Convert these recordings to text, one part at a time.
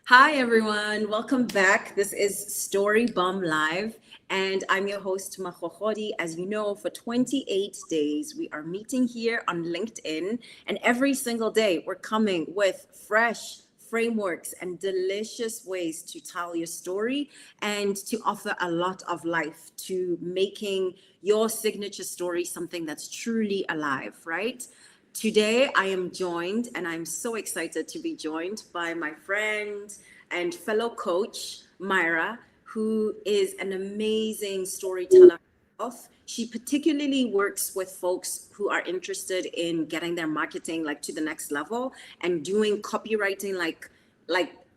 Hi, everyone. Welcome back. This is Story Bomb Live, and I'm your host, Mahohodi. As you know, for 28 days, we are meeting here on LinkedIn, and every single day, we're coming with fresh frameworks and delicious ways to tell your story and to offer a lot of life to making your signature story something that's truly alive, right? Today, I am joined, and I'm so excited to be joined by my friend and fellow coach, Myra, who is an amazing storyteller herself. She particularly works with folks who are interested in getting their marketing like to the next level and doing copywriting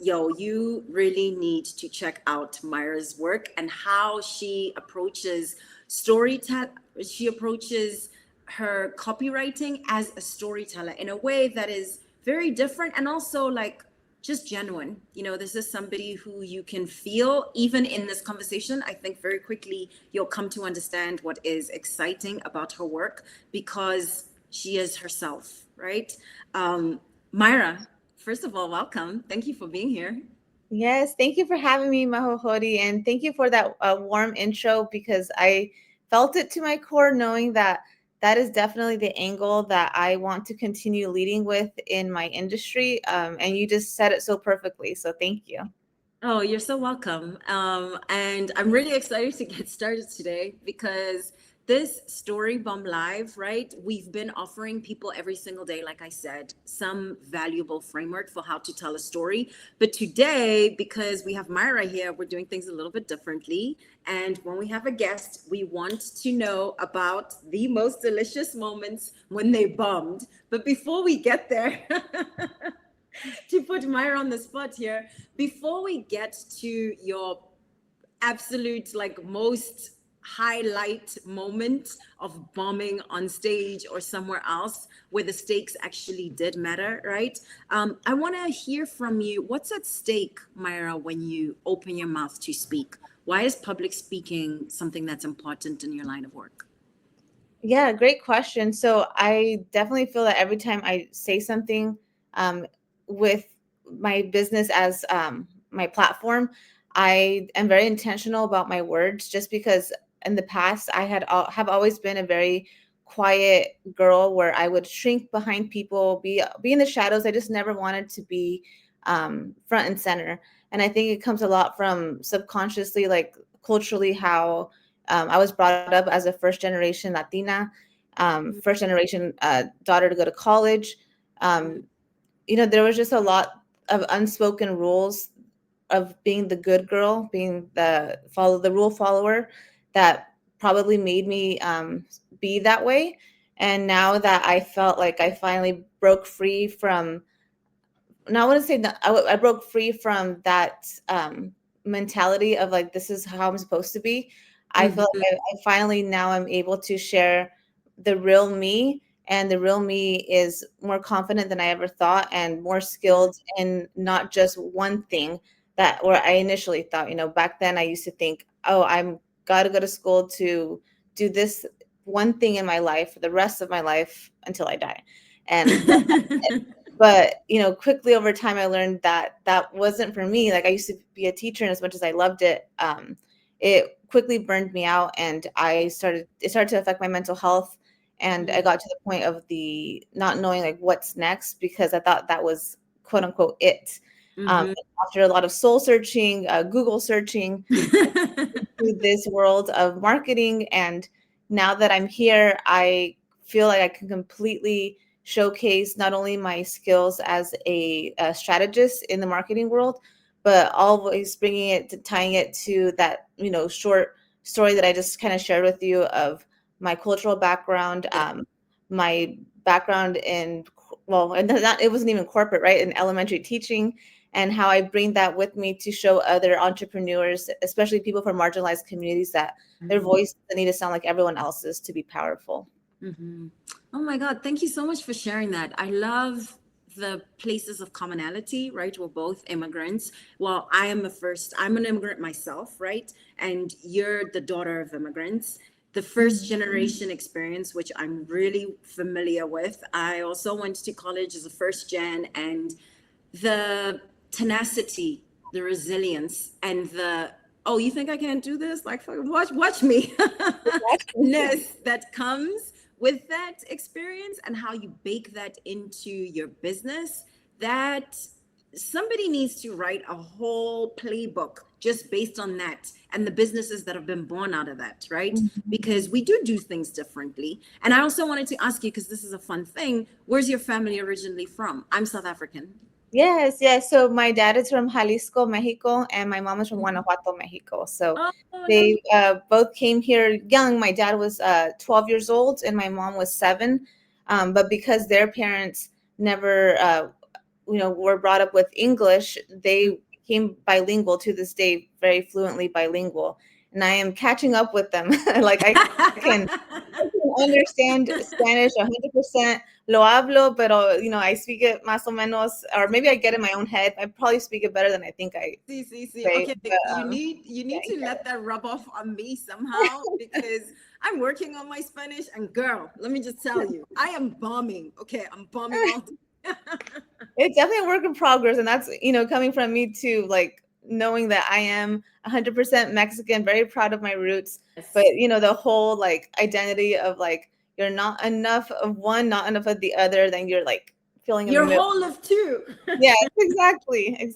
yo, you really need to check out Myra's work and how she approaches storytelling. She approaches her copywriting as a storyteller in a way that is very different and also like just genuine. This is somebody who you can feel even in this conversation. I think very quickly you'll come to understand what is exciting about her work because she is herself, right? Myra, first of all, welcome. Thank you for being here. Yes, thank you for having me, Mahohodi, and thank you for that warm intro because I felt it to my core, knowing that that is definitely the angle that I want to continue leading with in my industry. And you just said it so perfectly. So thank you. Oh, you're so welcome. And I'm really excited to get started today because this Story Bomb Live, right? We've been offering people every single day, like I said, some valuable framework for how to tell a story. But today, because we have Myra here, we're doing things a little bit differently. And when we have a guest, we want to know about the most delicious moments when they bombed. But before we get there, to put Myra on the spot here, before we get to your absolute, like, most highlight moment of bombing on stage or somewhere else where the stakes actually did matter, right? I want to hear from you. What's at stake, Myra, when you open your mouth to speak? Why is public speaking something that's important in your line of work? Yeah, great question. So I definitely feel that every time I say something um, with my business as my platform, I am very intentional about my words just because in the past have always been a very quiet girl where I would shrink behind people, be in the shadows. I just never wanted to be front and center. And I think it comes a lot from subconsciously, like culturally, how I was brought up as a first generation Latina, first generation daughter to go to college. Um, there was just a lot of unspoken rules of being the good girl, being the rule follower, that probably made me be that way. And now that I felt like I finally broke free from, now I want to say that I broke free from that mentality of like, this is how I'm supposed to be. I feel Mhm. like I finally now I'm able to share the real me, and the real me is more confident than I ever thought and more skilled in not just one thing that where I initially thought, back then I used to think, oh, I'm got to go to school to do this one thing in my life for the rest of my life until I die. And but quickly over time I learned that that wasn't for me. Like, I used to be a teacher, and as much as I loved it, it quickly burned me out, and it started to affect my mental health. And I got to the point of the not knowing like what's next, because I thought that was quote unquote it. um, Mhm. After a lot of soul searching, Google searching, into this world of marketing. And now that I'm here, I feel like I can completely showcase not only my skills as a strategist in the marketing world, but always bringing it to tying it to that, short story that I just kind of shared with you of my cultural background, Yeah. my background in, well, and not, it wasn't even corporate, right? In elementary teaching, and how I bring that with me to show other entrepreneurs, especially people from marginalized communities, that their Mhm. voice doesn't need to sound like everyone else's to be powerful. Hmm. Oh my God, thank you so much for sharing that. I love the places of commonality, right? We're both immigrants. Well, I'm an immigrant myself, right? And you're the daughter of immigrants. The first Mhm. generation experience, which I'm really familiar with. I also went to college as a first gen, and the tenacity, the resilience, and the, oh, you think I can't do this? Like, fucking watch me. Ness that comes with that experience, and how you bake that into your business, that somebody needs to write a whole playbook just based on that, and the businesses that have been born out of that, right? Because we do things differently. And I also wanted to ask you, because this is a fun thing, where's your family originally from? I'm South African. Yes, yes. So my dad is from Jalisco, Mexico, and my mom is from Guanajuato, Mexico. So Oh, they both came here young. My dad was 12 years old, and my mom was 7. But because their parents never, were brought up with English, they became bilingual to this day, very fluently bilingual. And I am catching up with them. Like can understand Spanish 100%. Lo hablo, pero I speak it más o menos, or maybe I get in my own head. I probably speak it better than I think I See. say. Okay, But, you need to let that rub off on me somehow, because I'm working on my Spanish, and girl, let me just tell you, I am bombing. Okay, I'm bombing all. it's definitely a work in progress, and that's coming from me too. Like knowing that I am 100% Mexican, very proud of my roots. But the whole like identity of like you're not enough of one, not enough of the other, then you're like feeling in the You're middle. whole of two. Yeah, exactly.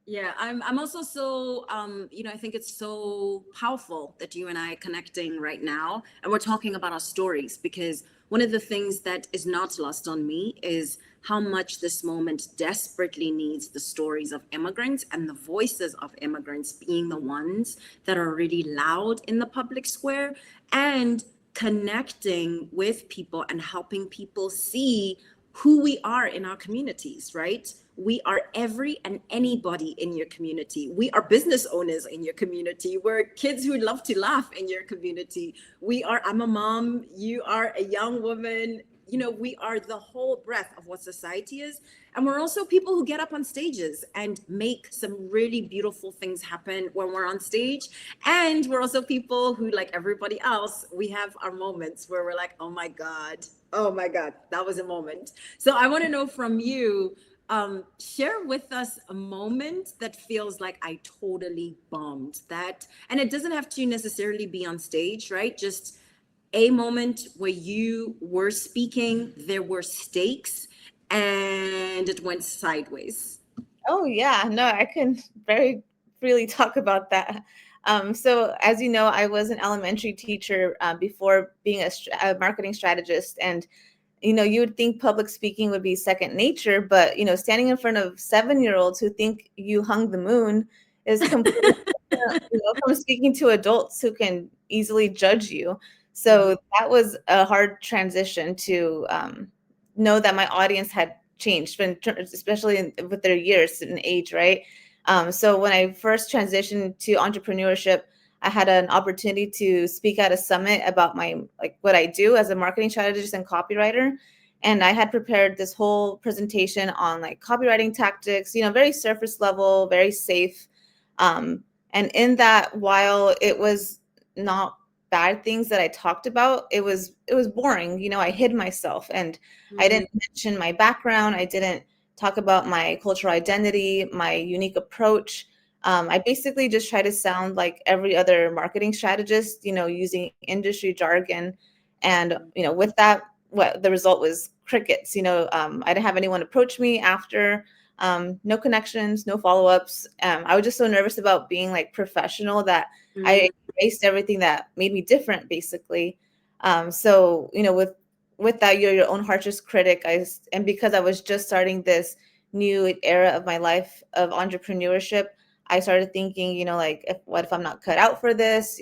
Yeah, I'm also so I think it's so powerful that you and I are connecting right now, and we're talking about our stories, because one of the things that is not lost on me is how much this moment desperately needs the stories of immigrants, and the voices of immigrants being the ones that are really loud in the public square, and connecting with people and helping people see who we are in our communities, right? We are every and anybody in your community. We are business owners in your community. We're kids who love to laugh in your community. I'm a mom, you are a young woman. We are the whole breadth of what society is. And we're also people who get up on stages and make some really beautiful things happen when we're on stage. And we're also people who, like everybody else, we have our moments where we're like, oh my God, that was a moment. So I want to know from you, share with us a moment that feels like I totally bombed that. And it doesn't have to necessarily be on stage, right? Just a moment where you were speaking, there were stakes, and it went sideways. Oh yeah, no, I can very freely talk about that. So as you know, I was an elementary teacher before being a marketing strategist, and you would think public speaking would be second nature, but standing in front of 7-year-olds who think you hung the moon is completely different, from speaking to adults who can easily judge you. So that was a hard transition to know that my audience had changed, especially with their years and age, right? So when I first transitioned to entrepreneurship, I had an opportunity to speak at a summit about what I do as a marketing strategist and copywriter. And I had prepared this whole presentation on like copywriting tactics, very surface level, very safe. And in that, while it was not bad things that I talked about, it was boring. I hid myself, and I didn't mention my background. I didn't talk about my cultural identity, my unique approach. I basically just try to sound like every other marketing strategist, using industry jargon. And, with that, what the result was crickets. I didn't have anyone approach me after, no connections, no follow-ups. I was just so nervous about being like professional that I erased everything that made me different, basically. So, with that, you're your own harshest critic. And because I was just starting this new era of my life of entrepreneurship, I started thinking, what if I'm not cut out for this,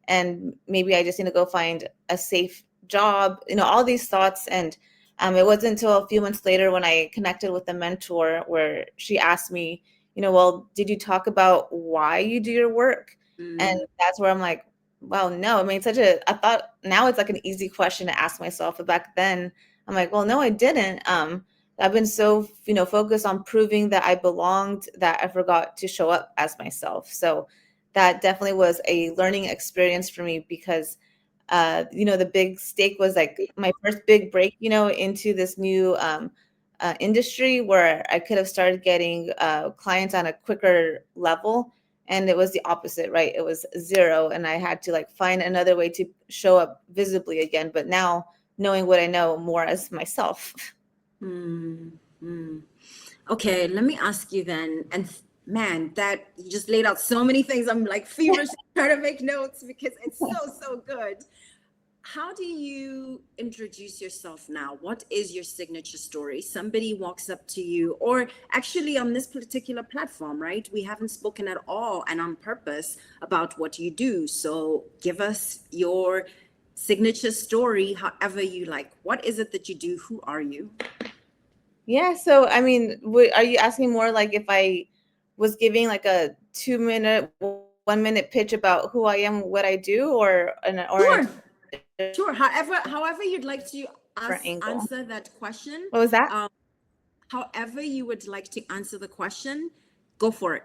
and maybe I just need to go find a safe job, all these thoughts. And it wasn't until a few months later when I connected with a mentor where she asked me, well, did you talk about why you do your work? And that's where I'm like, well, no. I mean, I thought now it's like an easy question to ask myself. But back then I'm like, well, no, I didn't. I've been so, focused on proving that I belonged that I forgot to show up as myself. So that definitely was a learning experience for me because, the big stake was like my first big break, into this new industry where I could have started getting clients on a quicker level. And it was the opposite, right? It was zero. And I had to like find another way to show up visibly again. But now knowing what I know more as myself. Okay, let me ask you then. And man, that you just laid out so many things. I'm like feverishly trying to make notes because it's so good. How do you introduce yourself now? What is your signature story? Somebody walks up to you, or actually on this particular platform, right? We haven't spoken at all and on purpose about what you do. So give us your signature story, however you like. What is it that you do? Who are you? Yeah. So, I mean, are you asking more like if I was giving like a 2-minute, 1-minute pitch about who I am, what I do, or Sure. Sure. However you'd like to angle? answer that question. What was that? However you would like to answer the question, go for it.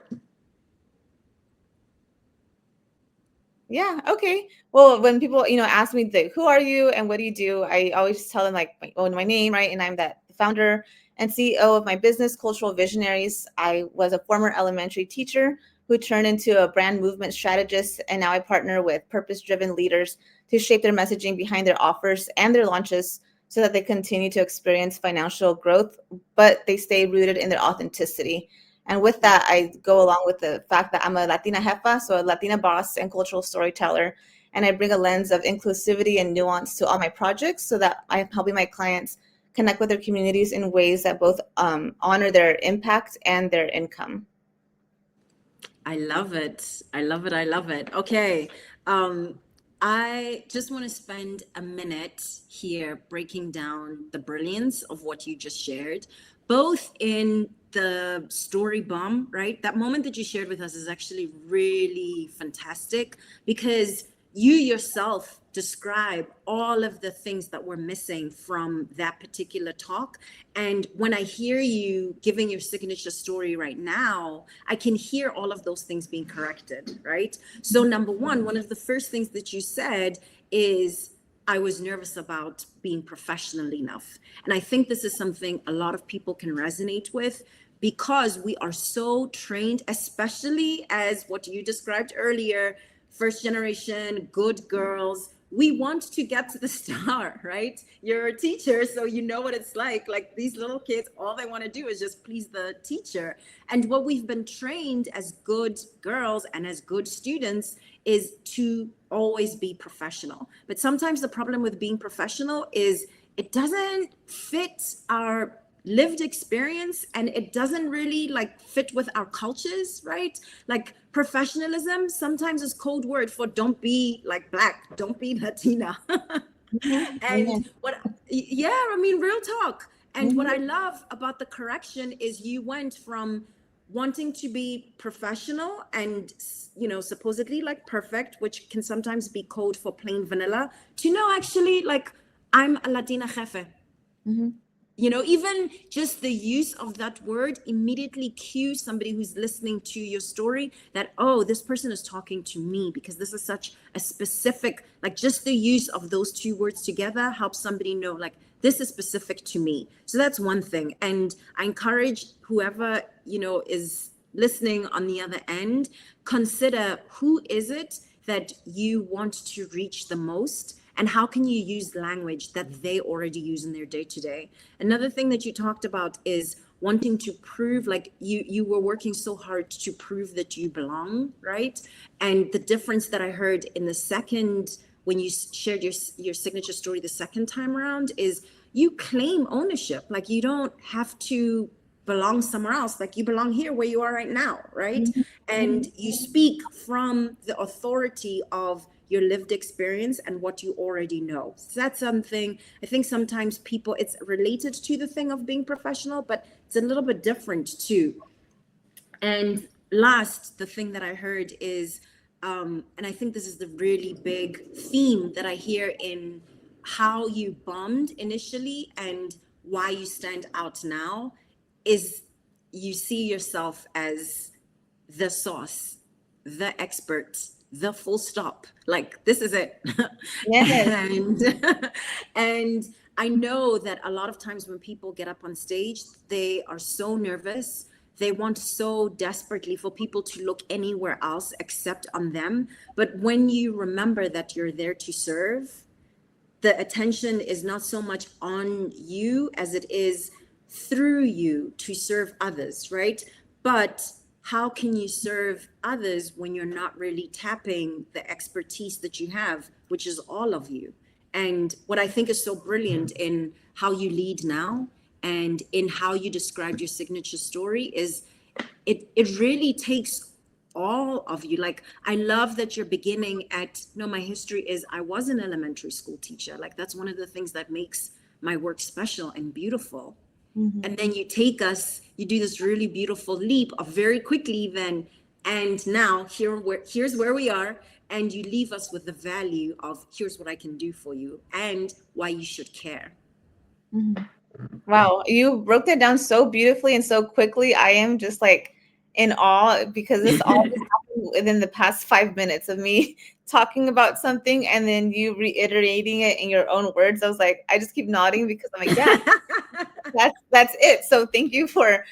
Yeah. Okay. Well, when people, ask me who are you and what do you do, I always tell them like my name, right? And I'm that founder and CEO of my business, Cultural Visionaries. I was a former elementary teacher who turned into a brand movement strategist, and now I partner with purpose-driven leaders to shape their messaging behind their offers and their launches so that they continue to experience financial growth, but they stay rooted in their authenticity. And with that, I go along with the fact that I'm a Latina jefa, so a Latina boss and cultural storyteller. And I bring a lens of inclusivity and nuance to all my projects so that I'm helping my clients connect with their communities in ways that both honor their impact and their income. I love it. I love it. I love it. Okay. I just want to spend a minute here breaking down the brilliance of what you just shared, both in the story bomb, right? That moment that you shared with us is actually really fantastic because you yourself describe all of the things that were missing from that particular talk. And when I hear you giving your signature story right now, I can hear all of those things being corrected, right? So number one of the first things that you said is, I was nervous about being professional enough. And I think this is something a lot of people can resonate with because we are so trained, especially as what you described earlier, first generation, good girls. We want to get to the star, right? You're a teacher, so you know what it's like. Like these little kids, all they want to do is just please the teacher. And what we've been trained as good girls and as good students is to always be professional. But sometimes the problem with being professional is it doesn't fit our lived experience and it doesn't really like fit with our cultures, right? Like professionalism sometimes is code word for don't be like Black, don't be Latina. And I mean, real talk. And what I love about the correction is you went from wanting to be professional and, supposedly like perfect, which can sometimes be code for plain vanilla, to no, actually, like I'm a Latina jefe. Even just the use of that word immediately cues somebody who's listening to your story that, oh, this person is talking to me because this is such a specific, like just the use of those two words together helps somebody know, like, this is specific to me. So that's one thing. And I encourage whoever, is listening on the other end, consider who is it that you want to reach the most and how can you use language that they already use in their day-to-day. Another thing that you talked about is wanting to prove, like you were working so hard to prove that you belong, right? And the difference that I heard in the second, when you shared your signature story the second time around, is you claim ownership. Like you don't have to belong somewhere else, like you belong here where you are right now, right? And you speak from the authority of your lived experience and what you already know. So that's something I think sometimes people, it's related to the thing of being professional, but it's a little bit different too. And last, the thing that I heard is, and I think this is the really big theme that I hear in how you bombed initially and why you stand out now, is you see yourself as the sauce, the expert, the full stop. Like this is it. Yes. and I know that a lot of times when people get up on stage, they are so nervous. They want so desperately for people to look anywhere else except on them. But when you remember that you're there to serve, the attention is not so much on you as it is through you to serve others, right? But how can you serve others when you're not really tapping the expertise that you have, which is all of you? And what I think is so brilliant in how you lead now and in how you described your signature story is it really takes all of you. Like, I love that you're beginning at, no, my history is I was an elementary school teacher. Like, that's one of the things that makes my work special and beautiful. And then you take us, you do this really beautiful leap of very quickly then, and now here's where we are, and you leave us with the value of here's what I can do for you and why you should care. Wow, you broke that down so beautifully and so quickly. I am just like in awe because this all just happened within the past 5 minutes of me talking about something and then you reiterating it in your own words. I was like, I just keep nodding because I'm like, yeah, that's it. So thank you for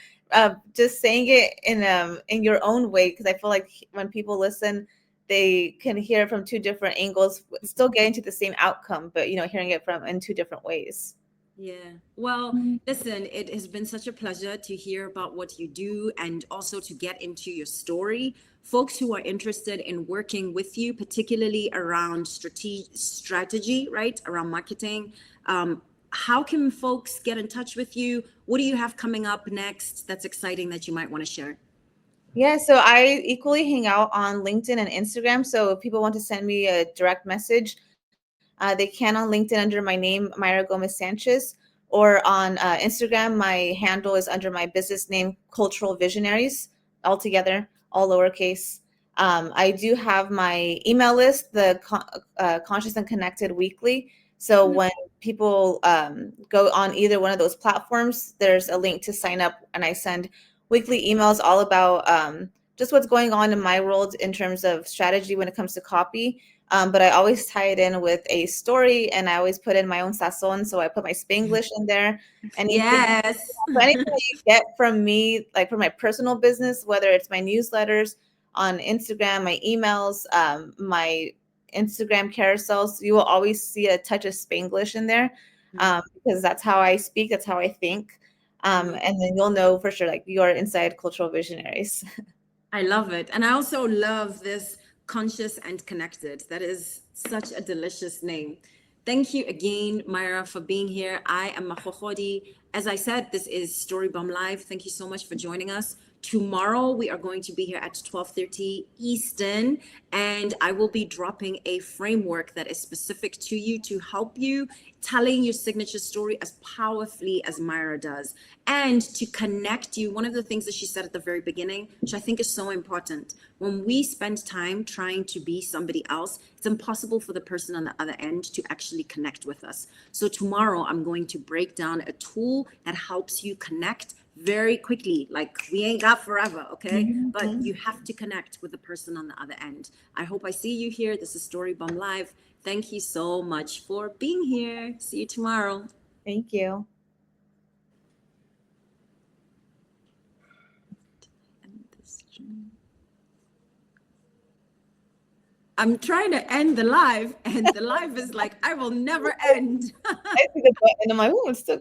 just saying it in your own way, because I feel like when people listen, they can hear it from two different angles, still getting to the same outcome, but hearing it from in two different ways. Yeah. Well, listen, it has been such a pleasure to hear about what you do and also to get into your story. Folks who are interested in working with you, particularly around strategy, right? Around marketing. How can folks get in touch with you? What do you have coming up next that's exciting that you might want to share? Yeah, so I equally hang out on LinkedIn and Instagram. So if people want to send me a direct message, they can on LinkedIn under my name, Myra Gomez Sanchez, or on Instagram, my handle is under my business name, Cultural Visionaries, all together, all lowercase. I do have my email list, the Conscious and Connected Weekly. So when people go on either one of those platforms, there's a link to sign up, and I send weekly emails all about just what's going on in my world in terms of strategy when it comes to copy. But I always tie it in with a story, and I always put in my own sazon. So I put my Spanglish in there. Yes. So anything that you get from me, like for my personal business, whether it's my newsletters on Instagram, my emails, my Instagram carousels, you will always see a touch of Spanglish in there, because that's how I speak, that's how I think. And then you'll know for sure, like, you are inside Cultural Visionaries. I love it. And I also love this conscious and connected. That is such a delicious name. Thank you again, Myra, for being here. I am Mahokhodi. As I said, this is Story Bomb Live. Thank you so much for joining us. Tomorrow, we are going to be here at 12:30 Eastern, and I will be dropping a framework that is specific to you to help you telling your signature story as powerfully as Myra does, and to connect you. One of the things that she said at the very beginning, which I think is so important, when we spend time trying to be somebody else, it's impossible for the person on the other end to actually connect with us. So tomorrow, I'm going to break down a tool that helps you connect very quickly. Like, we ain't got forever, okay? But you have to connect with the person on the other end. I hope I see you here. This is Story Bomb Live. Thank you so much for being here. See you tomorrow. Thank you. I'm trying to end the live, and the live is like, I will never end. I see the button. I'm like, oh, it's still